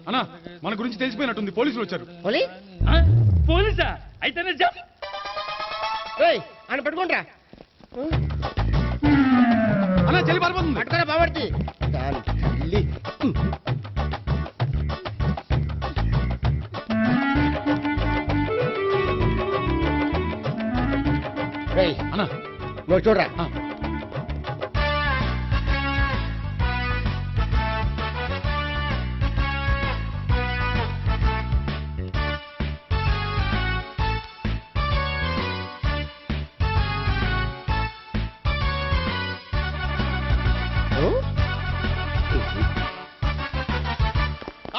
అన్నా మన గురించి తెలిసిపోయినట్టుంది, పోలీసులు వచ్చారు. పోలీసా? అయితే ఆయన పట్టుకుంటా అన్నా చెల్లి పారిపోతుంది. పట్టుకోరా బాబర్తి. అన్నా నువ్వు చూడరా.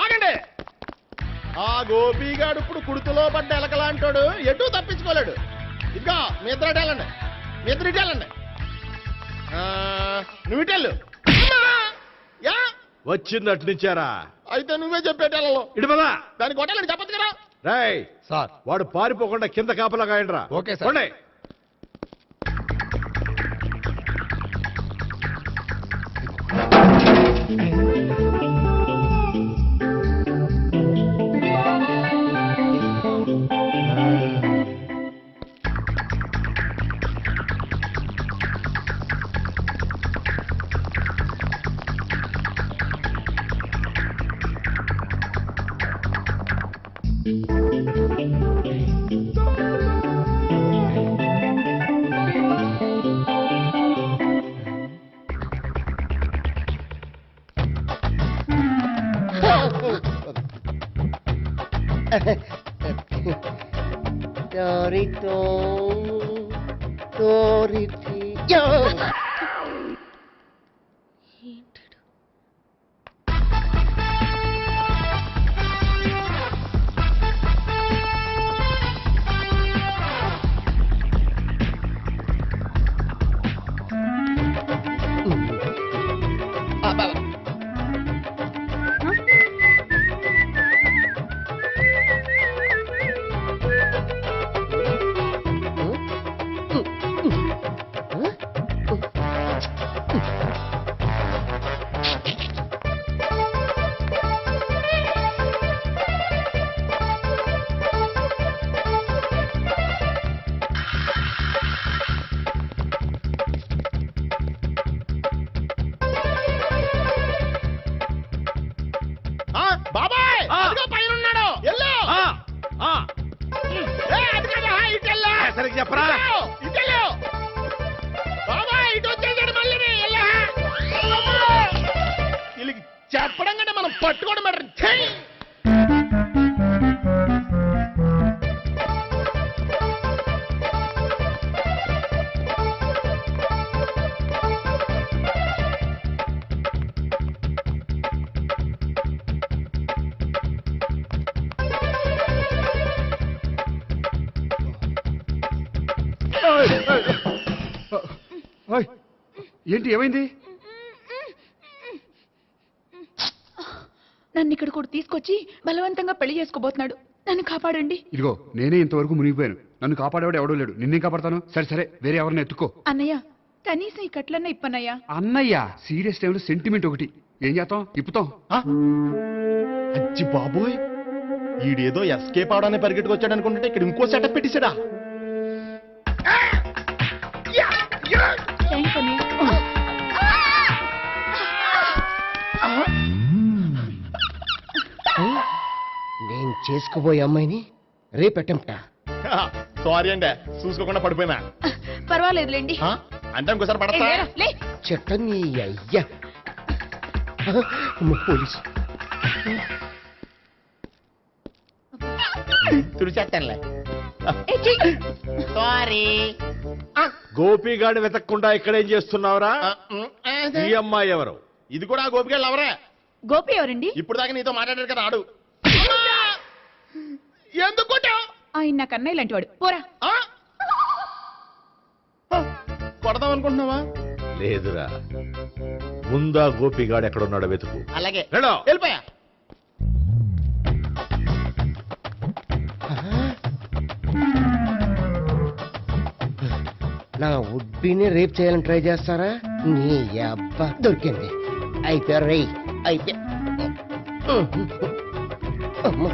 ఆగండి. ఆ గోపిగాడు ఇప్పుడు కుడుతులో పడ్డ ఎలకలాంటాడు, ఎటు తప్పించుకోలేడు. ఇదిగా మీ ఇద్దరు వెళ్ళండి, మీ ఇద్దరు ఇటు వెళ్ళండి. నువ్వు ఇటు వెళ్ళు. యా వచ్చిందటు నుంచారా? అయితే నువ్వే చెప్పేటెళ్ళలో ఇటు పదా. దానికి కొట్టాలని చెప్పదు కదా. రేయ్ సార్ వాడు పారిపోకుండా కింద కాపలా కాయండిరా. Okay sir. బాబాయ్ పైన ఉన్నాడు. సరిగ్గా చెప్పరా? బాబాయ్ ఇటు వచ్చేసాడు మళ్ళీ. వీళ్ళకి చెప్పడం కంటే మనం పట్టుకోవడం బెటర్. ఏంటి ఏమైంది? నన్ను ఇక్కడ కూడా తీసుకొచ్చి బలవంతంగా పెళ్లి చేసుకోబోతున్నాడు. నన్ను కాపాడండి. ఇదిగో నేనే ఇంతవరకు మునిగిపోయాను, నన్ను కాపాడేవాడు ఎవడో లేడు, నిన్నే కాపాడతాను. సరే సరే వేరే ఎవరిని ఎత్తుకో. అన్నయ్య కనీసం ఈ కట్లన్నా ఇప్పన్నయ్యా. అన్నయ్య సీరియస్ టైంలో సెంటిమెంట్ ఒకటి, ఏం చేస్తాం, ఇప్పుతాం. అచ్చి బాబోయ్, ఈడేదో ఎస్కేప్ అవడానికి పరిగెట్టుకొచ్చాడు అనుకుంటే ఇక్కడ ఇంకో సెటప్ పెట్టేశాడా? థ్యాంక్స్ అన్నయ్య. నేను చేసుకోబోయే అమ్మాయిని రేపెట్టంట. సారీ అండి, చూసుకోకుండా పడిపోయినా. పర్వాలేదులేండి. అంటే ఇంకోసారి పడతా. చెట్టని అయ్యా పోలీసు తుడిచేస్తానులే. సారీ. గోపిగాడు వెతకకుండా ఇక్కడేం చేస్తున్నావురా? ఈ అమ్మాయి ఎవరు? ఇది కూడా గోపిగాళ్ళు ఎవరే? గోపి ఎవరండి? ఇప్పుడు దాకా నీతో మాట్లాడారు కదా ఆడు. ఎందుకు ఆయన నాకు అన్నయ్య లాంటి వాడు. పోరా. కొడదాం అనుకుంటున్నావా? లేదురా, ముందా గోపిగాడు ఎక్కడున్నాడో వెతుకు. అలాగే వెళ్ళిపోయా. నా ఉడ్బీని రేప్ చేయాలని ట్రై చేస్తారా? నీ అబ్బా దొరికింది. అయిపోయారు రై. అయిపోయి అమ్మో.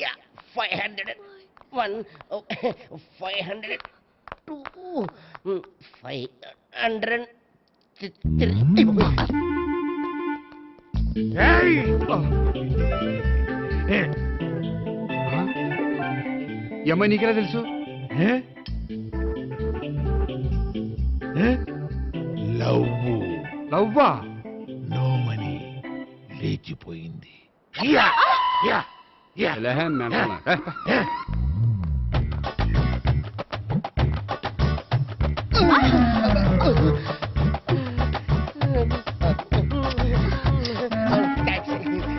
Yeah, 501, 502, 503. ఈ అమ్మాయి నీకెలా తెలుసు లవ్వా నో మనీ లేచిపోయింది. లేహే, మేనమామ.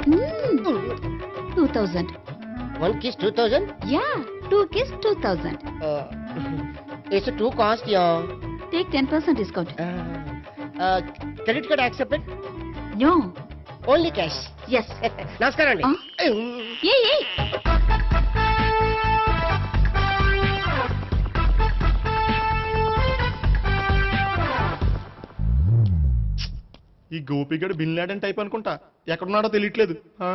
Hmm. 2000. One kiss 2000? Yeah, 2 kiss 2000. It's a too cost, yeah. Take 10% discount. Credit card accepted? No. Only cash. Yes. నమస్కారం అండి. Hey. ఈ గోపిగడు బిన్ లాడెన్ టైప్ అనుకుంటా, ఎక్కడున్నాడో తెలియట్లేదు. ఆ?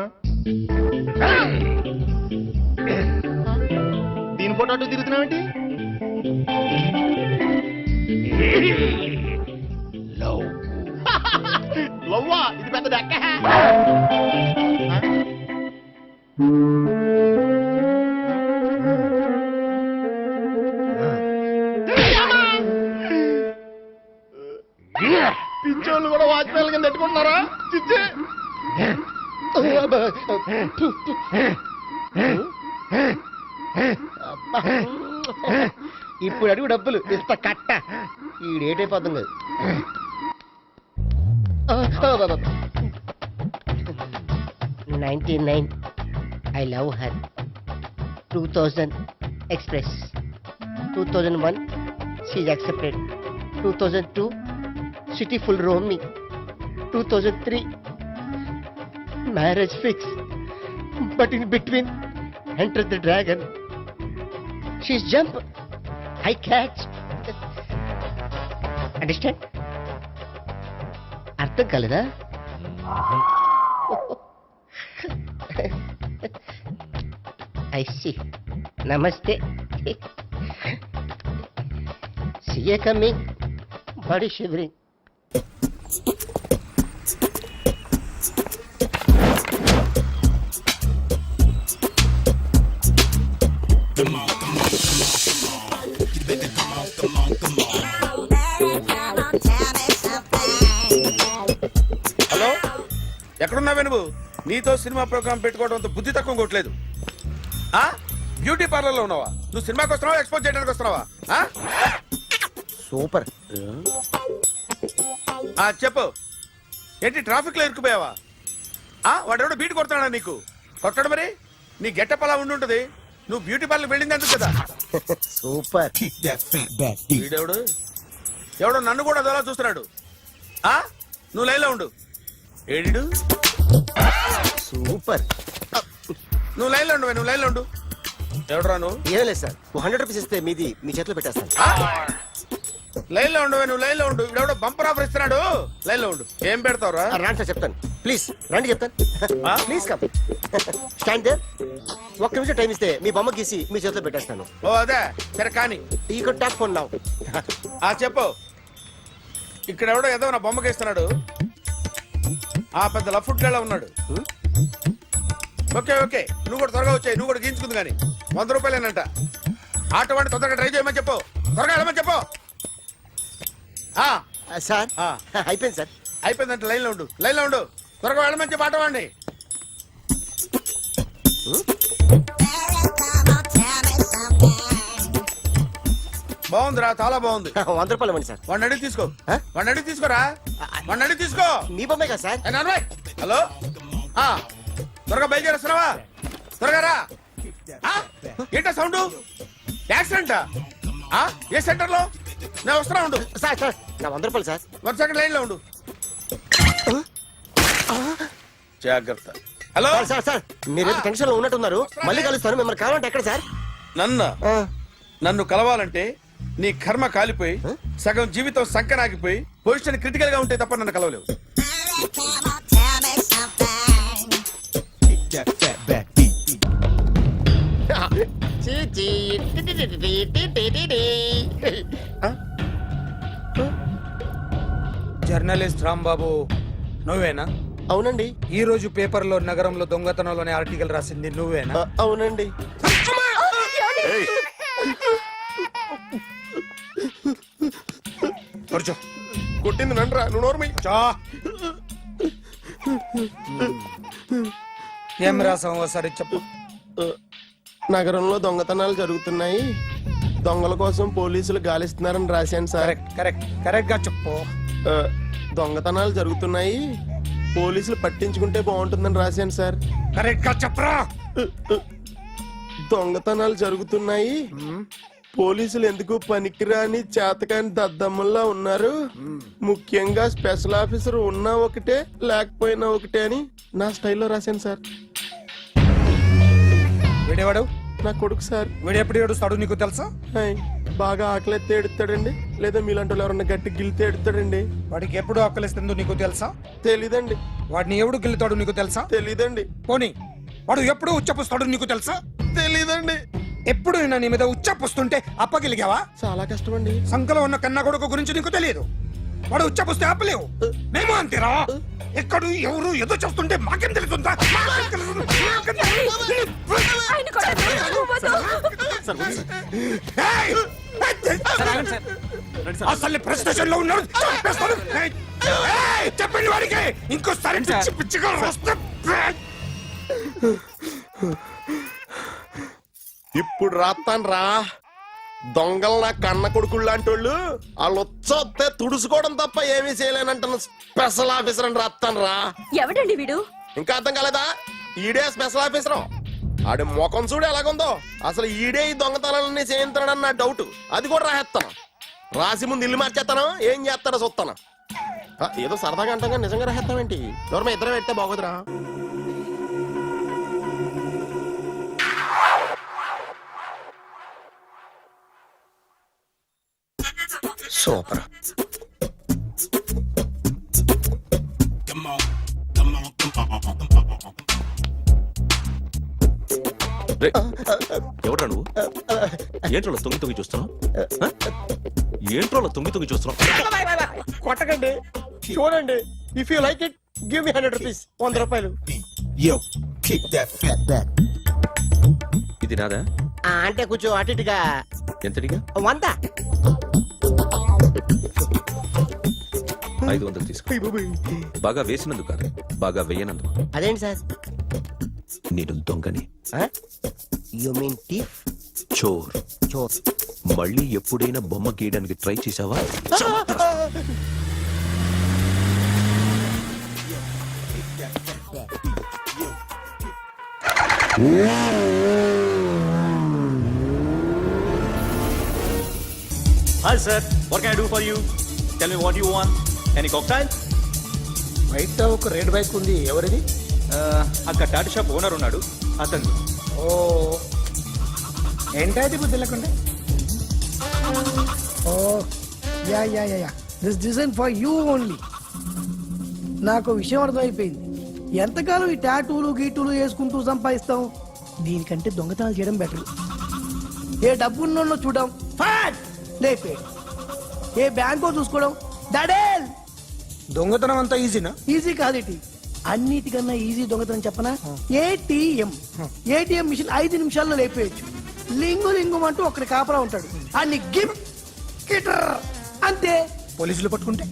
దీని ఫోటో అటు తిరుగుతున్నావేంటి? లవ్వా, ఇది పెద్ద డెక్క. పిచ్చోళ్ళు కూడా వాచ్మెన్ కింద పెట్టుకుంటున్నారా? చిచ్చే. ఇప్పుడు అడుగు డబ్బులు ఇంత కట్ట ఈడేటైపోతుంది కదా. 99 I love her. 2000 express. 2001 she's accepted. 2002 city full roaming. 2003 marriage fix. But in between enter the dragon. She's jump, I catch. Understand? అర్థం కలదా? I see. Namaste. See you coming. Body shivering. Hello, ఎక్కడున్నావే నువ్వు? నీతో cinema programme పెట్టుకోవడంతో బుద్ధి తక్కువ కొట్టలేదు. Beauty parlour లో ఉన్నావా? నువ్వు సినిమాకి వస్తున్నావా, ఎక్స్పోజ్ చేయడానికి వస్తున్నావా? సూపర్. చెప్పు, ఏంటి ట్రాఫిక్ లో ఇరుక్కుపోయావా? వాడెవడో బీట్ కొడతాడా నీకు? కొట్టడు మరి. నీ గెట్టప్ అలా ఉండి ఉంటుంది. నువ్వు బ్యూటీ పార్లర్ వెళ్ళింది ఎందుకు కదా? సూపర్. వీడెవడు? ఎవడో నన్ను కూడా అదోలా చూస్తున్నాడు. నువ్వు లైన్లో ఉండు. ఏడిడు? సూపర్. నువ్వు లైన్లో ఉండు, నువ్వు లైన్లో ఉండు. ఎవడరా నువ్వు? ఏం లేదు సార్, 100 రూపీస్ ఇస్తే మీది మీ చేతిలో పెట్టేస్తాను. లైన్లో ఉండు, నువ్వు లైన్లో ఉండు. ఇవిడెవడో బంపర్ ఆఫర్ ఇస్తున్నాడు. లైన్లో ఉండు. ఏం పెడతావురా? రాండి సార్ చెప్తాను. ప్లీజ్ రండి చెప్తాను. Please come. Stand there. ఒక్క నిమిషం టైం ఇస్తే మీ బొమ్మ గీసి మీ చేతిలో పెట్టేస్తాను. ఓ అదే సరే కానీ. ఈ కుడ్ టాక్ ఫోన్ నౌ. చెప్పు. ఇక్కడ ఎవడో ఏదో నా బొమ్మకి ఇస్తున్నాడు. పెద్ద లఫుట్ గేళ ఉన్నాడు. ఓకే ఓకే, నువ్వు కూడా త్వరగా వచ్చాయి. నువ్వు కూడా గీంచుకుంది కానీ 100 రూపాయలేనంట. ఆటో వాడిని తొందరగా ట్రై చేయమని చెప్పు. త్వరగా వెళ్ళమని చెప్పు. సార్ అయిపోయింది సార్. అయిపోయిందంటే లైన్లో ఉండు, లైన్లో ఉండు. త్వరగా వెళ్ళమని చెప్పు ఆటో వాడిని. బాగుందిరా, చాలా బాగుంది. 100 రూపాయలు ఇవ్వండి సార్. వాడిని అడిగి తీసుకో. వాడిని అడిగి తీసుకోరా. వాడిని అడిగి తీసుకో. మీ బొమ్మే కదా సార్. హలో, త్వరగా బయలుదేరేస్తున్నావా? త్వరగా రా. ఏంటా సౌండ్? యాక్సిడెంట్? ఏ సెంటర్ లో? నేను వస్తున్నా ఉండు. సార్ సార్ నా 100 రూపాయలు సార్. 1 సెకండ్ లైన్ లో ఉండు. జాగ్రత్త. హలో సార్ సార్ సార్ మీరేదో టెన్షన్ లో ఉన్నట్టున్నారు. మళ్ళీ కలుస్తాను. మిమ్మల్ని కావాలంటే ఎక్కడ సార్? నన్ను కలవాలంటే నీ కర్మ కాలిపోయి సగం జీవితం సంకనాగిపోయి పొజిషన్ క్రిటికల్ గా ఉంటే తప్ప నన్ను కలవలేవు. జర్నలిస్ట్ రాంబాబు నువ్వేనా? అవునండి. ఈ రోజు పేపర్లో నగరంలో దొంగతనంలోనే ఆర్టికల్ రాసింది నువ్వేనా? అవునండి. కూర్చో. కొట్టింది నండ్రా, నువ్వు నోర్మి. చా. ఏం రాసావు ఒకసారి చెప్పు. నగరంలో దొంగతనాలు జరుగుతున్నాయి, దొంగల కోసం పోలీసులు గాలిస్తున్నారని రాశాను సార్. కరెక్ట్ కరెక్ట్ కరెక్ట్ గా చెప్పు. దొంగతనాలు జరుగుతున్నాయి, పోలీసులు పట్టించుకుంటే బాగుంటుందని రాశాను సార్. కరెక్ట్ గా చెప్పరా. దొంగతనాలు జరుగుతున్నాయి, పోలీసులు ఎందుకు పనికిరాని చేతకాని దద్దమ్మల్లా ఉన్నారు, ముఖ్యంగా స్పెషల్ ఆఫీసర్ ఉన్నా ఒకటే లేకపోయినా ఒకటే అని నా స్టైల్లో రాశాను సార్. వీడేవాడు? నా కొడుకు సార్. వీడు ఎప్పుడు ఏడుస్తాడు నీకు తెలుసా? హాయ్, బాగా ఆకలిస్తే ఎడుతాడండి, లేదా మీలాంటి వాళ్ళు ఎవరన్నా గట్టి గిల్తే ఎడుతాడండి. వాడికి ఎప్పుడు ఆకలిస్తుందో నీకు తెలుసా? తెలీదండి. వాడిని ఎవడు గిల్లుతాడు నీకు తెలుసా? తెలీదండి. పోనీ వాడు ఎప్పుడు ఉచ్చపుస్తాడు నీకు తెలుసా? తెలీదండి. ఎప్పుడు నీ మీద ఉచ్చపుస్తుంటే అప్పగిలిగావా? చాలా కష్టం అండి. సంకలో ఉన్న కన్న కొడుకు గురించి నీకు తెలియదు. వాడు ఉచ్చపుస్తే ఆపలేవు. మేము అంతేరా. ఎక్కడు ఎవరు ఏదో చెప్తుంటే మాకేం తెలుస్తుందా? ఏయ్! అసలు ప్రెస్టేషన్ లో ఉన్నాడు. చంపేస్తాను. ఏయ్! చెప్పండి వాడికి ఇంకోసారి పిచ్చి పిచ్చిగా వస్తే ఇప్పుడు రాత్తాను రా. దొంగలు నా కన్న కొడుకులు లాంటి వాళ్ళు వాళ్ళు వచ్చొస్తే తుడుచుకోవడం తప్ప ఏమీ చేయలేనంటున్న స్పెషల్ ఆఫీసర్ అని రాత్తాను రా. ఎవడండి వీడు? ఇంకా అర్థం కాలేదా? ఈడే స్పెషల్ ఆఫీసర్. ఆడి ముఖం చూడు ఎలాగుందో. అసలు ఈడే ఈ దొంగతనాలన్నీ చేయించాడని నా డౌట్. అది కూడా రాసేస్తాను. రాసి ముందు ఇల్లు మార్చేస్తాను, ఏం చేస్తాడో చూస్తాను. ఏదో సరదాగా అంటాం కానీ నిజంగా రాసేస్తామేంటి? ఎవరమ్మా ఇద్దరం పెడితే బాగోదురా. సూపర్. ఎవడ్రా నువ్వు? ఏంట్రోలో తొంగి చూస్తున్నావు? ఏంట్రోలో తొంగి చూస్తున్నావు? కొట్టకండి, చూడండి. If you like it give me 100 rupees. 100 రూపాయలు. ఇది నాదా? అంటే కొంచెం అటు ఇటుగా. ఎంతడిగా? 100. 500 తీసుకో. బాగా వేసినందుకు కాదు, బాగా వేయనందుకు. అదేంటి సార్? నేను దొంగని. You mean thief? చోర్. చోర్. మళ్ళీ ఎప్పుడైనా బొమ్మ గీయడానికి ట్రై చేసావా? Hi sir, what can I do for you? Tell me what you want. Any cocktail? బయట ఒక రెడ్ బైక్ ఉంది. ఎవరిది? అక్కడ టాటా షాప్ ఓనర్ ఉన్నాడు, అతను. ఓ ఏంటది బుద్ధి లేకుండా? Oh yeah yeah yeah yeah this design for you only. నాకు విషయం అర్థమైపోయింది. ఎంతకాలం ఈ టాటూలు గీటూలు వేసుకుంటూ సంపాదిస్తాం? దీనికంటే దొంగతనాలు చేయడం బెటర్. ఏ డబ్బున్నోళ్ళు చూడడం ఫాట్ లేపే, ఏ బ్యాంకో చూసుకోవడం దడేల్. దొంగతనం అంతా ఈజీనా? ఈజీ కాదేటి, అన్నిటికన్నా ఈజీ దొంగతనం చెప్పనా? ఏటీఎం మిషన్ 5 నిమిషాల్లో లేపేయచ్చు. లింగు లింగం అంటూ ఒకటి కాపలా ఉంటాడు, అన్ని గిమ్ గిటర్ అంతే. పోలీసులు పట్టుకుంటే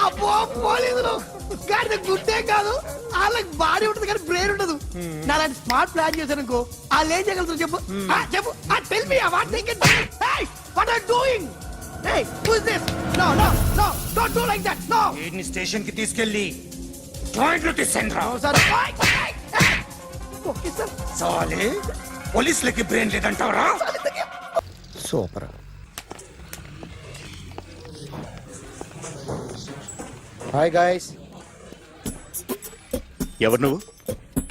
అబ్బో పోలీసులు గాడి గుర్తే కాదు, వాళ్ళకి బాడీ ఉంటుంది కానీ బ్రెయిన్ ఉండదు. నాలాంటి స్మార్ట్ ప్లాన్ చేశాను వాళ్ళు ఏం చేయగలుగుతారు చెప్పు? చెప్పు. Tell me what they can. Hey what are doing? Hey who is this? No no no don't do like that. No. వీడిని స్టేషన్ కి తీసుకెళ్ళి జాయింట్ లో తీసుకెళ్ళరా. Sir okay sir. సాలే పోలీసులకి బ్రెయిన్ లేదంటావరా? సూపర్. Hi guys. ఎవరు నువ్వు?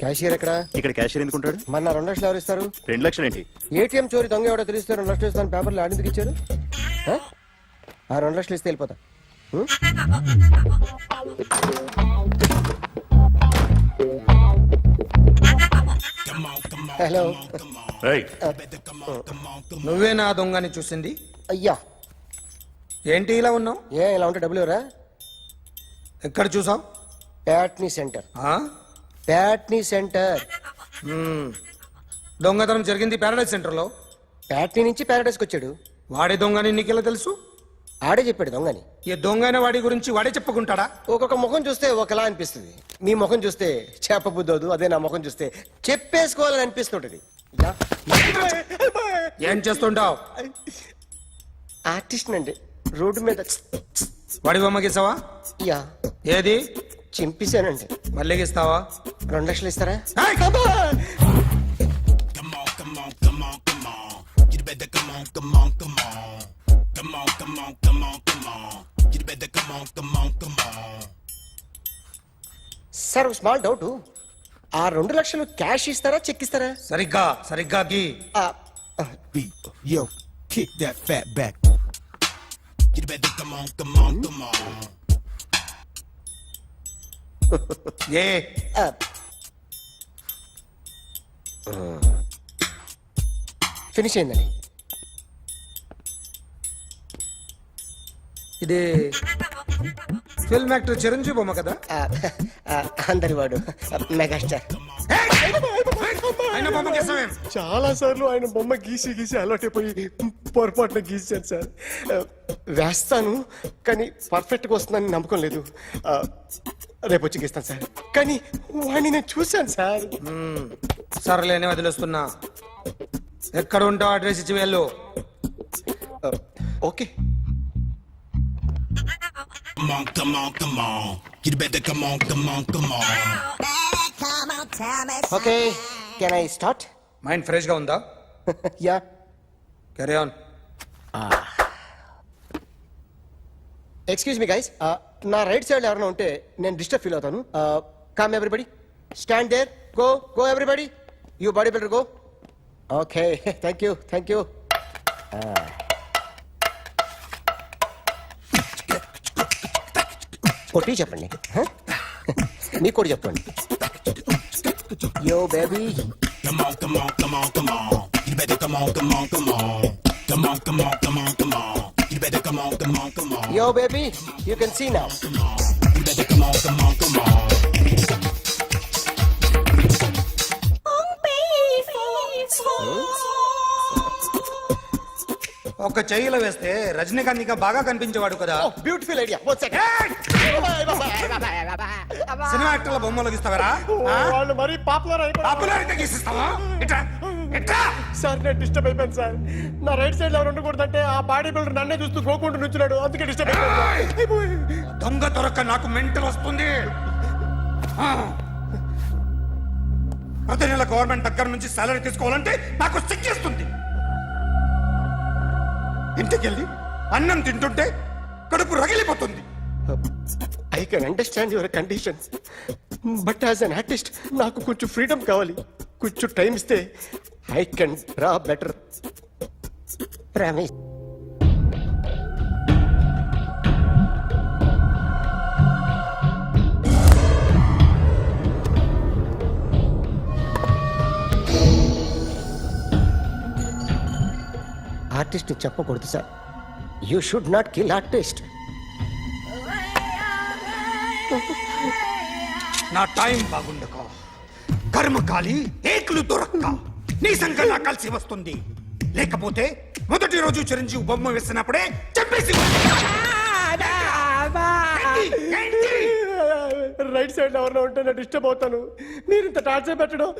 క్యాషియర్ ఎక్కడ? ఇక్కడ క్యాషియర్ ఎందుకుంటాడు? మన 2 లక్షలు ఎవరు ఇస్తారు? 2 లక్షలు ఏంటి? ఏటీఎం చోరీ దొంగ ఎవడో తెలిస్తే 2 లక్షలు ఇస్తాను పేపర్లు ఆడిందుకు ఇచ్చారు. ఆ 2 లక్షలు ఇస్తే వెళ్ళిపోతా. హలో. ఏయ్, నువ్వే నా దొంగని చూసింది? అయ్యా, ఏంటి ఇలా ఉన్నావు? ఇలా ఉంటే డబ్బులు ఎవరా? ఎక్కడ చూసావు? ప్యాట్నీ సెంటర్. ప్యాట్నీ సెంటర్. దొంగతనం జరిగింది ప్యారడైజ్ సెంటర్ లో. ప్యాట్నీ నుంచి ప్యారడైస్కి వచ్చాడు. వాడే దొంగని నీకెలా తెలుసు? ఆడే చెప్పాడు దొంగని. ఈ దొంగైన వాడి గురించి వాడే చెప్పుకుంటాడా? ఒక్కొక్క ముఖం చూస్తే ఒకలా అనిపిస్తుంది. మీ ముఖం చూస్తే చేపబుద్దోదు, అదే నా ముఖం చూస్తే చెప్పేసుకోవాలని అనిపిస్తుంటది. ఏం చేస్తుంటావు? ఆర్టిస్ట్ అండి. రోడ్డు మీద వాడి బొమ్మ గీసావా? యా, ఏది? చింపేశానండి. మళ్ళీ గీస్తావా? 2 లక్షలు ఇస్తారా? సార్ స్మాల్ డౌట్, ఆ 2 లక్షలు క్యాష్ ఇస్తారా చెక్ ఇస్తారా? సరిగ్గా గీ. Yo, kick that fat back. You better come on. A finish అయిందండి. ఇది ఫిల్మ్ యాక్టర్ చిరంజీవి బొమ్మ కదా? అందరి వాడు మెగాస్టార్. ఆయన బొమ్మ గీసావేం? చాలా సార్లు ఆయన బొమ్మ గీసి అలవాటైపోయి పొరపాటున గీసాను సార్. వేస్తాను కానీ పర్ఫెక్ట్గా వస్తుందని నమ్మకం లేదు. రేపు వచ్చి గీస్తాను సార్. కానీ వాడిని నేను చూశాను సార్. సర్లేని వదిలేస్తున్నా. ఎక్కడ ఉంటావు అడ్రస్ ఇచ్చి వెళ్ళు. Okay. Okay, can I start? Mind fresh గా ఉందా? Yeah. Carry on. Excuse me guys, నా రైట్ సైడ్ ఎవరైనా ఉంటే నేను డిస్టర్బ్ ఫీల్ అవుతాను. Come everybody, stand there, go everybody, you body builder go. Okay, thank you. కొట్టి చెప్పండి. నీకు కూడా చెప్పండి. Yo baby, yo baby, you can see now. ఒక చెయ్యిలో వేస్తే రజనీకాంత్ ఇంకా బాగా కనిపించేవాడు కదా. Beautiful idea. One second. Cinema యాక్టర్ల బొమ్మలు గీస్తావరా? వాళ్ళు మరి పాపులర్ అయితే గీసిస్తావా? ఇట్రా. సార్ నేను డిస్టర్బ్ అయిపోయాను సార్. నా రైట్ సైడ్ లో ఎవరు ఉండకూడదంటే ఆ బాడీ బిల్డర్ నన్నే చూస్తూ గోకుంటూ నుంచున్నాడు, అందుకే డిస్టర్బ్ అయిపోయాను. దొంగ దొరక్క నాకు మెంటల్ వస్తుంది. ప్రతి నెల గవర్నమెంట్ దగ్గర నుంచి సాలరీ తీసుకోవాలంటే నాకు సిగ్గేస్తుంది. ఇంటికెళ్ళి అన్నం తింటుంటే కడుపు రగిలిపోతుంది. I can understand your conditions, but as an artist నాకు కొంచెం ఫ్రీడమ్ కావాలి. కొంచెం టైం ఇస్తే I can draw better. Promise. Artist చెప్పకూడదు sir. You should not kill artist. నా టైం బాగుండక కర్మకాలి ఏకులు దొరక్క నీ సంఘం నాకు కలిసి వస్తుంది. లేకపోతే మొదటి రోజు చిరంజీవి బొమ్మ వేసినప్పుడే చెప్పేసి రైట్ సైడ్ ఎవరిలో ఉంటే నేను డిస్టర్బ్ అవుతాను. మీరు ఇంత టార్చర్ పెట్టడం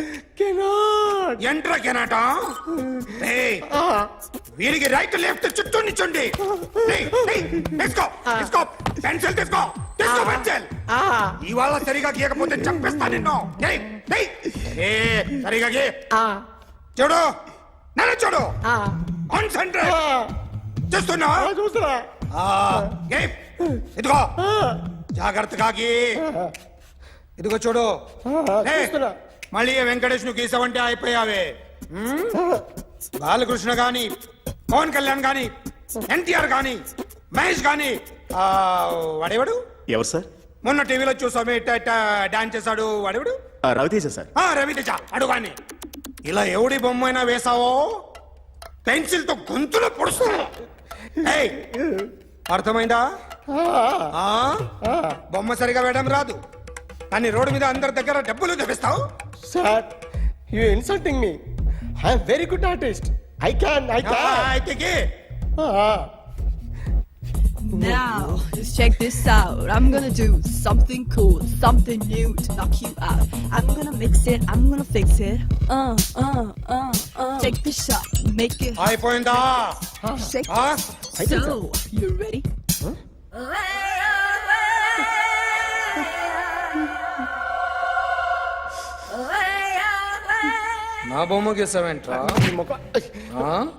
ఎంట్రా కెనాట. వీరికి రైట్ లెఫ్ట్ చుట్టూ నిచ్చండి. పెన్సిల్ తీసుకో పెన్సిల్. ఇవాళ సరిగా గీయకపోతే చంపేస్తా నిన్ను. సరిగా గీ. చూడు నన్ను చూడు. కాన్సంట్రేట్ చేస్తున్నా. చూస్తున్నా. ఇదిగో జాగ్రత్తగా గీ. ఇదిగో చూడు లే. చూస్తున్నా. మళ్ళీ ఏ వెంకటేష్ ను గీసావంటే అయిపోయావే. బాలకృష్ణ గాని, పవన్ కళ్యాణ్ గాని, ఎన్టీఆర్ గాని, మహేష్ గాని, వాడేవాడు ఎవరు సార్? మొన్న టీవీలో చూసామే డాన్స్ చేశాడు వాడేవాడు రవితేజ సార్. రవితేజ అడుగాని. ఇలా ఎవడి బొమ్మైనా వేసావో పెన్సిల్ తో గొంతులో పొడుస్తావు. ఏయ్, అర్థమైందా? బొమ్మ సరిగా వేయడం రాదు కానీ రోడ్డు మీద అందరి దగ్గర డబ్బులు తెప్పిస్తావు. Sir you insulting me. I'm very good artist. I can అయితే గీ. Now, just check this out. I'm gonna do something cool, something new to knock you out. I'm gonna mix it, I'm gonna fix it. Take the shot, make it అయిపోయిందా? shake. So, you ready? నా బొమ్మ గీసావేంట్రా?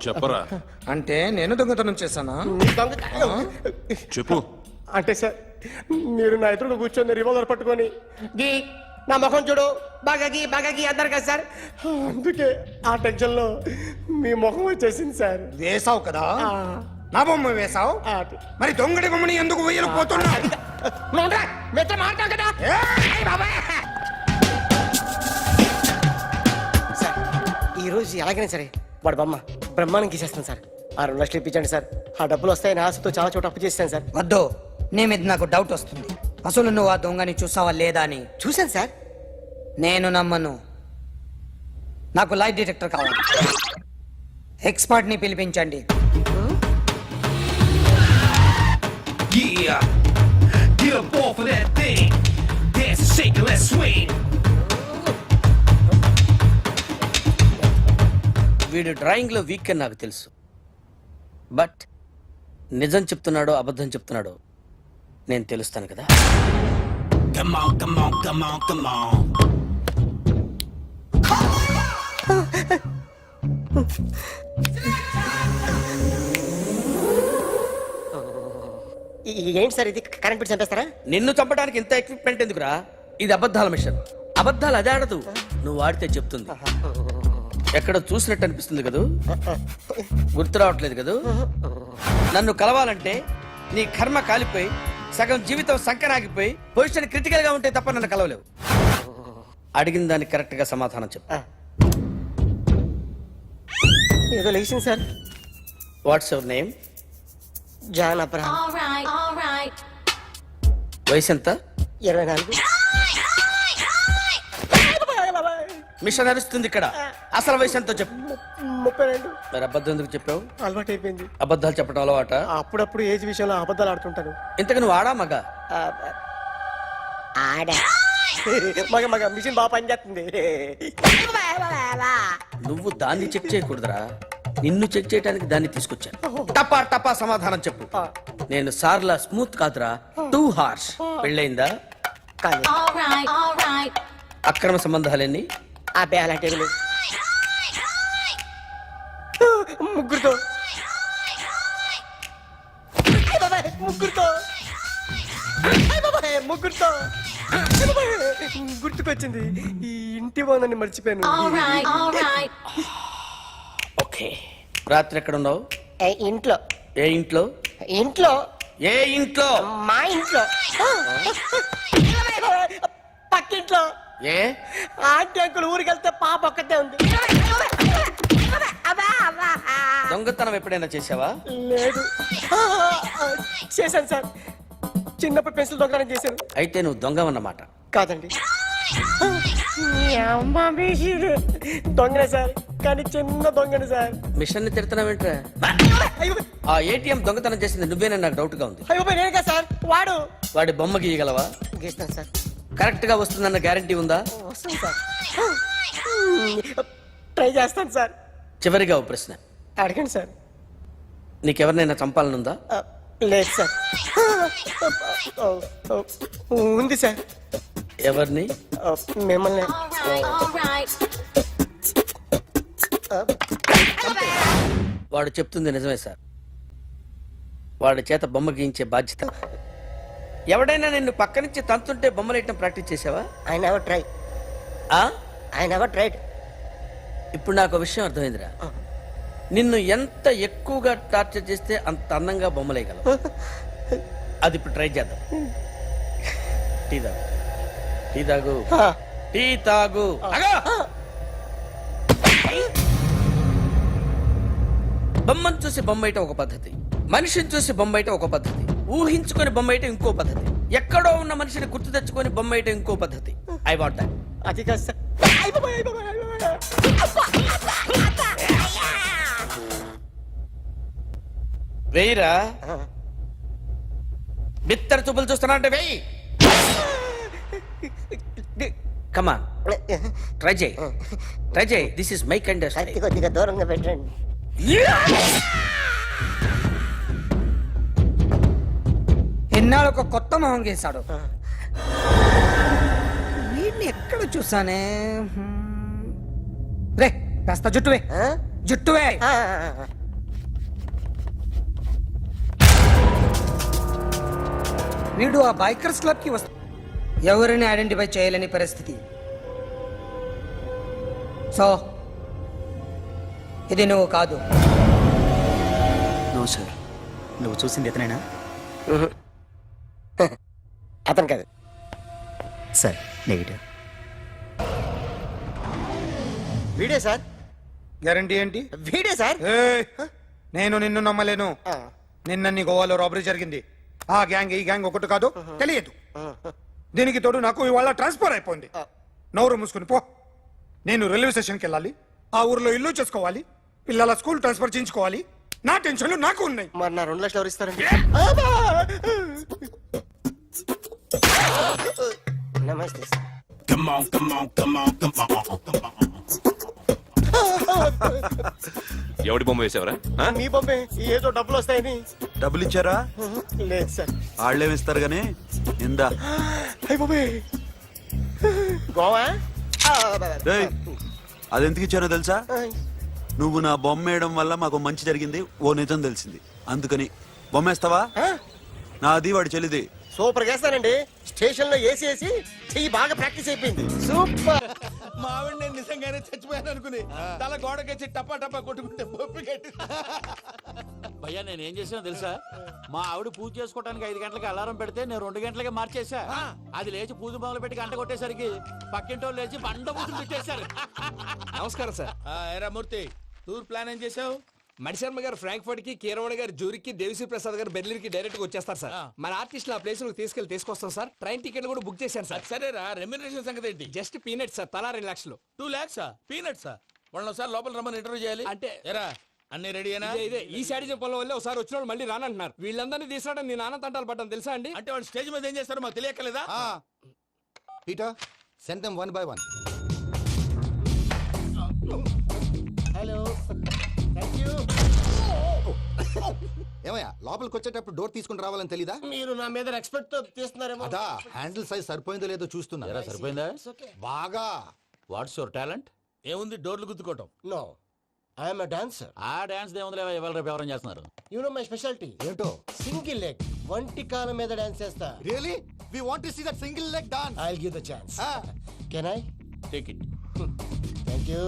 చెప్పరా. అంటే నేను దొంగతనం చేశానా? చెప్పు. అంటే సార్ మీరు నా ఎదురుగా కూర్చొని రివాల్వర్ పట్టుకొని గీ నా ముఖం చూడు బాగా గీ అన్నారు కదా సార్. అందుకే ఆ టెన్షన్ లో మీ ముఖం వచ్చేసింది సార్. వేసావు కదా, నా బొమ్మ వేసావు. మరి దొంగడి బొమ్మని ఎందుకు వేయలు పోతున్నా? సార్ ఈ రోజు ఎలాగైనా సరే వాడు బొమ్మ బ్రహ్మాండం గీసేస్తాను సార్. 6 లక్షలు ఇప్పించండి సార్. ఆ డబ్బులు వస్తాయని ఆశతో చాలా చోట అప్పు చేస్తాను సార్. వద్దు, నీ మీద నాకు డౌట్ వస్తుంది. అసలు నువ్వు ఆ దొంగని చూసావా లేదా అని. చూశాను సార్. నేను నమ్మను. నాకు లైట్ డిటెక్టర్ కావాలి. ఎక్స్పర్ట్ ని పిలిపించండి. వీడు డ్రాయింగ్ లో వీక్ అని నాకు తెలుసు. బట్ నిజం చెప్తున్నాడో అబద్ధం చెప్తున్నాడో నేను తెలుస్తాను కదా. ఏంటి సార్ ఇది? కరెంట్ బిల్ చంపేస్తారా? నిన్ను చంపడానికి ఇంత ఎక్విప్మెంట్ ఎందుకురా? ఇది అబద్ధాల మిషన్. అబద్ధాలు అదే ఆడదు, నువ్వు ఆడితే చెప్తుంది. ఎక్కడ చూసినట్టు అనిపిస్తుంది కదూ? గుర్తు రావట్లేదు కదూ? నన్ను కలవాలంటే నీ కర్మ కాలిపోయి సగం జీవితం సంకనాగిపోయి పొజిషన్ క్రిటికల్ గా ఉంటే తప్ప నన్ను కలవలేవు. అడిగిన దానికి కరెక్ట్ గా సమాధానం చెప్పు. ఏదో లేచింది sir. What's your name? John Abraham. వయసు ఎంత? 24. మిషన్ నడుస్తుంది ఇక్కడ. అసలు వయసు ఎంతో చెప్పు. 32. మరి అబద్ధం ఎందుకు చెప్పావు? అలవాటు అయిపోయింది. అబద్ధాలు చెప్పడం అలవాట? అప్పుడప్పుడు ఏజ్ విషయంలో అబద్ధాలు ఆడుతుంటాను. ఇంతకు నువ్వు ఆడా మగ? ఆడా. మగ మిషన్ బాగా పనిచేస్తుంది. నువ్వు దాన్ని చెక్ చేయకూడదురా, నిన్ను చెక్ చేయడానికి దాన్ని తీసుకొచ్చాను. టపా టపా సమాధానం చెప్పు. నేను సార్లా స్మూత్ కాదురా, టూ హార్ష్. పెళ్ళైందా? కానీ అక్రమ సంబంధాలన్నీ? అబ్బే అలాంటి ముగ్గురుతో గుర్తుకొచ్చింది. ఈ ఇంటి బాగుందని మర్చిపోయాను. ఓకే. రాత్రి ఎక్కడ ఉన్నావు? ఇంట్లో. ఏ ఇంట్లో? ఇంట్లో. ఏ ఇంట్లో? మా ఇంట్లో. పక్కింట్లో. ఏ ఆంటీ అంకుల్ ఊరికి వెళ్తే పాప ఒక్కతే ఉంది. దొంగతనం ఎప్పుడైనా చేసావా? లేదు. చేశాను సార్. చిన్నప్పుడు పెన్సిల్ దొంగతనం చేశాను. అయితే నువ్వు దొంగవన్నమాట. కాదండి, దొంగనే సార్, కానీ చిన్న దొంగని సార్. మిషన్ ని తిడుతున్నావేంట్రా? ఆ ఏటీఎం దొంగతనం చేసింది నువ్వేనని నాకు డౌట్ గా ఉంది. అయ్యో నేనే సార్. వాడి బొమ్మ గీయగలవా? గీస్తాను సార్. కరెక్ట్ గా వస్తుందన్న గ్యారంటీ ఉందా? వస్తాను సార్. ట్రై చేస్తాను సార్. చివరిగా ఓ ప్రశ్న అడగండి సార్. నీకెవరినైనా చంపాలనుందా? లేదు సార్. ఉంది సార్. ఎవరిని? మిమ్మల్ని. వాడు చెప్తుంది నిజమే సార్. వాడి చేత బొమ్మ గీయించే బాధ్యత ఎవడైనా నిన్ను పక్క నుంచి తంతుంటే బొమ్మలేయటం ప్రాక్టీస్ చేసావా? I never try. ఆ? I never tried. ఇప్పుడు నాకు ఒక విషయం అర్థమైందిరా. నిన్ను ఎంత ఎక్కువగా టార్చర్ చేస్తే అంత అందంగా బొమ్మలేయగలవు. అది ఇప్పుడు ట్రై చేద్దాం. టీ తాగు, టీ తాగు, టీ తాగు. అగా! బొమ్మను చూసి బొమ్మేయటం ఒక పద్ధతి, మనిషిని చూసి బొమ్మేయటం ఒక పద్ధతి, ఊహించుకొని బొమ్మేయటం ఇంకో పద్ధతి, ఎక్కడో ఉన్న మనిషిని గుర్తు తెచ్చుకొని బొమ్మేయటం ఇంకో పద్ధతి. I want that. అది కాదు సార్. వెయ్యిరా. బిత్తర చూపులు చూస్తున్నా అంటే వెయ్యి. కమా, ట్రై చేయి, ట్రై చేయి. This is my kind. కొద్దిగా దూరంగా పెట్టండి. ఎన్నాళ్ళు ఒక కొత్త మొహం గీశాడు. వీడిని ఎక్కడ చూసానే? రే కాస్త జుట్టువే, జుట్టువే. వీడు ఆ బైకర్స్ క్లబ్ కి వస్తా, ఎవరిని ఐడెంటిఫై చేయలేని పరిస్థితి. సో ఇది నువ్వు కాదు. నో సార్, నువ్వు చూసింది ఎతనేనా? అతను కాదు సార్, నెగిటివ్. వీడే సార్. గ్యారంటీ ఏంటి? వీడే సార్. ఏయ్, నేను నిన్ను నమ్మలేను. నిన్న గోవాలో రాబరీ జరిగింది. ఆ గ్యాంగ్ ఈ గ్యాంగ్ ఒకటి కాదు, తెలియదు. దీనికి తోడు నాకు ఇవాళ ట్రాన్స్ఫర్ అయిపోయింది. నోరు మూసుకుని పో. నేను రైల్వే స్టేషన్కి వెళ్ళాలి, ఆ ఊర్లో ఇల్లు చేసుకోవాలి, పిల్లల స్కూల్ ట్రాన్స్ఫర్ చేయించుకోవాలి. నా టెన్షన్లు నాకు ఉన్నాయి. మరి నా 2 లక్షలు ఎవరు ఇస్తారండి? నమస్తే సార్. ఎవడి బొమ్మ వేసావరా? మీ బొమ్మే. ఏదో డబ్బులు వస్తాయని. డబ్బులు ఇచ్చారా? లేదు సార్. వాళ్ళేమి ఇస్తారు గానీ ఇందా. అయ్య బాబే, గోవా. రేయ్, అది ఎందుకు ఇచ్చానో తెలుసా? నువ్వు నా బొమ్మ వేయడం వల్ల మాకు మంచి జరిగింది, ఓ నిజం తెలిసింది. అందుకని బొమ్మేస్తావా? నాది వాడి చెల్లిది. సూపర్ చేస్తానండి. స్టేషన్ లో ఏసీ వేసి చెయ్యి బాగా ప్రాక్టీస్ అయిపోయింది. సూపర్. మా ఆవిడ నేను నిజంగానే చచ్చిపోయాను అనుకుని తల గోడకొచ్చి టపా టపా కొట్టుకుంటే బొప్పి కట్టి. భయ్యా నేనేం చేసానో తెలుసా? మా ఆవిడ పూజ చేసుకోవడానికి 5 గంటలకి అలారం పెడితే నేను 2 గంటలకే మార్చేసా. అది లేచి పూజ మొదలు పెట్టి గంట కొట్టేసరికి పక్కింటోళ్ళు లేచి బండ పూజలు పెట్టేశారు. నమస్కారం సార్. ఎరా మూర్తి, టూర్ ప్లాన్ ఏం చేసావు? మణిశర్మ గారు ఫ్రాంక్ఫర్ట్ కి, కీరవాణి గారు జూరిక్ కి, దేవిశ్రీ ప్రసాద్ గారు బెర్లిన్ కి డైరెక్ట్ గా వచ్చేస్తారు సార్. మన ఆర్టిస్ట్ ఆ ప్లేస్ తీసుకొస్తాం సార్. ట్రైన్ టికెట్ కూడా బుక్ చేశాను సార్. సరేరా, రెమ్యూనరేషన్ సంగతి ఏంటి? జస్ట్ పీనట్ సార్, తలా 2 లక్షలు. 2 lakhs పీనట్సా? వాళ్ళని ఒకసారి లోపల రమ్మని ఇంటర్వ్యూ చేయాలి. అంటే ఎరా అన్ని రెడీ అయినా? ఇదే ఈ శాడిజం పొలం వల్ల ఒకసారి వచ్చిన వాళ్ళు మళ్ళీ రానంటున్నారు. వీళ్ళందరినీ తీసుకురావడం నేను నాన్న తంటాలు పడ్డాను తెలుసా అండి? అంటే వాళ్ళు స్టేజ్ మీద ఏం చేస్తారో మాకు తెలియక్కలేదా? Peter, send them 1 by 1. Hello, thank you. ఏమయ్యా, లోపలికి వచ్చేటప్పుడు డోర్ తీసుకుని రావాలని తెలీదా? మీరు నా మీద ఎక్స్పెక్ట్ తో తీస్తున్నారేమో. అదా హ్యాండిల్ సైజ్ సరిపోయిందో లేదో చూస్తున్నా. ఎరా సరిపోయిందా? బాగా. What's your talent? ఏముంది డోర్లు గుద్దుకోవటం? No, I am a dancer. ఆ డాన్స్ దేవుందిలే, ఇవాళ రేపు ఎవరైనా చేస్తున్నారు. You know my speciality. ఏంటో? సింగిల్ లెగ్, వంటి కాలం మీద డాన్స్ చేస్తా. Really? We want to see that single leg dance. I will give the chance. Can I? Take it. Thank you.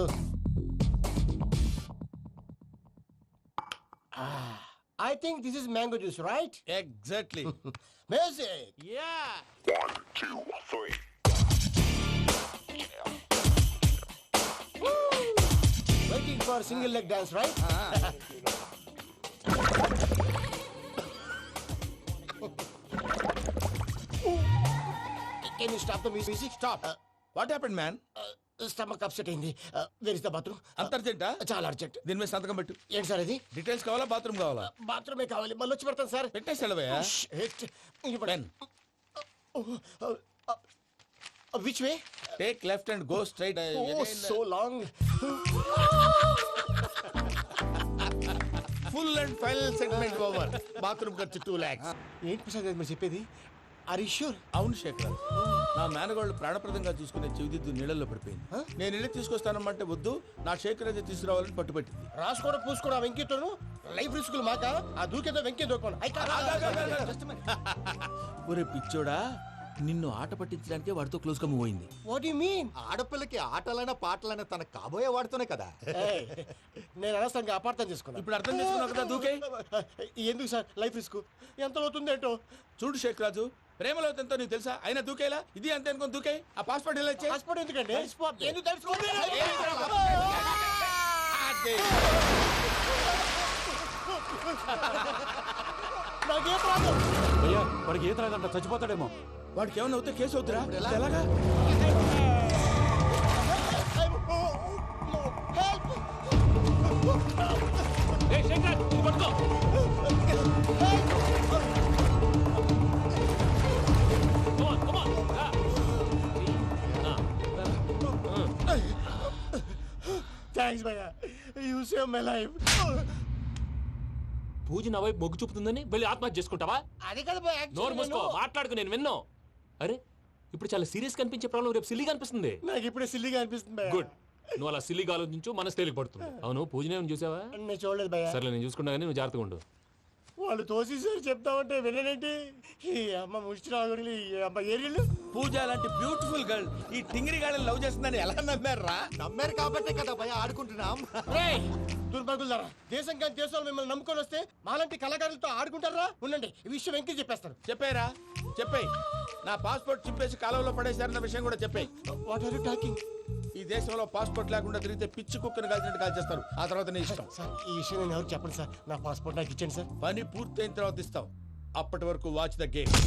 I think this is mango juice, right? Exactly. Music. Yeah. 1 2 3. Waiting for single leg dance, right? Can you stop the music? Stop. What happened man? Stomach upset అయింది. Where is the bathroom? అంత అర్జెంటా? చాలా urgent. దీని మీద సంతకం పెట్టు. ఏంటి sir ఇది? డీటెయిల్స్ కావాలా, బాత్రూమ్ కావాలా? బాత్రూమే కావాలి. మళ్ళీ వచ్చి పెడతాను సార్. పెట్టేసి వెళ్ళవయ్యా. Pen. Which way? Take left and go straight. Oh, so long. Full and final segment over. Bathroom ఖర్చు 2 lakhs. ఏంటి ప్రసాద్ గారు మీరు చెప్పేది? అరిష్యూర్ అవును శేఖర్, నా మేనగాళ్ళు ప్రాణప్రదంగా చూసుకునే చెవిదిద్దు నీళ్ళల్లో పడిపోయింది. నేను వెళ్ళి తీసుకొస్తానమ్మంటే వద్దు, నా శేఖర్ అయితే తీసుకురావాలని పట్టుబట్టింది. రాసుకోవడం పూసుకోవడం ఆ వెంకీతోను లైఫ్ రిస్కులు మాక ఆ దూకేదో వెంకీ దూకోను ఒరే పిచ్చోడా, నిన్ను ఆట పట్టించడానికే వాడితో క్లోజ్ గా మూవ్ అయింది. What you mean? ఆడపిల్లకి ఆటలైనా పాటలైనా తన కాబోయే వాడుతూనే కదా. నేను అనవసరంగా అపార్థం చేసుకున్నా. ఇప్పుడు అర్థం చేసుకున్నావు కదా, దూకే. ఎందుకు సార్ లైఫ్ రిస్క్ ఎంత అవుతుంది ఏంటో? చూడు శేఖర్ రాజు, ప్రేమలో ఎంతో నీకు తెలుసా? అయినా దూకేలా, ఇది అంతే అనుకుని దూకే. ఆ పాస్పోర్ట్ ఎలా ఇచ్చే? పాస్పోర్ట్ ఎందుకండి? ఎందుకు తెలుసుకోండి? నాకేం ప్రాబ్లం? భయ్యా, వాడికి ఈత రాదంట, చచ్చిపోతాడేమో. వాడికి ఏమన్నా అవుతే కేసు అవుతురా? ఎలాగా? ఏయ్ శేఖర్, ఇది పట్టుకో. Come on, come on. Thanks భయ్యా, యూ సేవ్ మై లైఫ్. పూజ నా వైపు మొగ్గు చూపుతుందని వెళ్ళి ఆత్మహత్య చేసుకుంటావా? అది కదా భయ్యా, నోరు మూసుకో, మాట్లాడుకు, నేను విన్నో. అరే ఇప్పుడు చాలా సీరియస్ కనిపించే ప్రాబ్లం రేపు సిల్లీగా అనిపిస్తుంది. నాకు ఇప్పుడే సిల్లిగా అనిపిస్తుంది భయ్యా. గుడ్, నువ్వు అలా సిల్లీగా ఆలోచించు, మనసు తేలిక పడుతుంది. అవును, పూజనే చూసావా? నేను చూడలేదు భయ్యా. సర్లే, నేను చూసుకుంటా కానీ నువ్వు జాగ్రత్తగా ఉండు. వాళ్ళు తోసేసారు చెప్తామంటే విననేంటి? ఈ అమ్మ ముష్టి రాగుడి అమ్మ ఏరియలు. పూజ లాంటి బ్యూటిఫుల్ గర్ల్ ఈ టింగిరి గాళ్ళని లవ్ చేస్తుందని ఎలా నమ్మారా? నమ్మారు కాబట్టే కదా భయ ఆడుకుంటున్నాం. దుర్భగులారా, దేశం కానీ దేశాలు మిమ్మల్ని నమ్ముకొని వస్తే మాలాంటి కళాకారులతో ఆడుకుంటారా? ఉండండి, ఈ విషయం వెంకీ చెప్పేస్తారు. చెప్పారా? చెప్పేయ్. నా పాస్పోర్ట్ చింపేసి కాలువలో పడేశారన్న విషయం కూడా చెప్పేయ్. What are you talking? ఈ దేశంలో పాస్పోర్ట్ లేకుండా తిరిగితే పిచ్చి కుక్కను కాల్చినట్టు కాల్చేస్తారు. ఆ తర్వాత నీ ఇష్టం. సార్ ఈ విషయం నేను ఎవరు చెప్పండి సార్. నా పాస్పోర్ట్ నాకు ఇచ్చేయండి సార్. పని పూర్తయిన తర్వాత ఇస్తాం. అప్పటి వరకు వాచ్ ద గేమ్.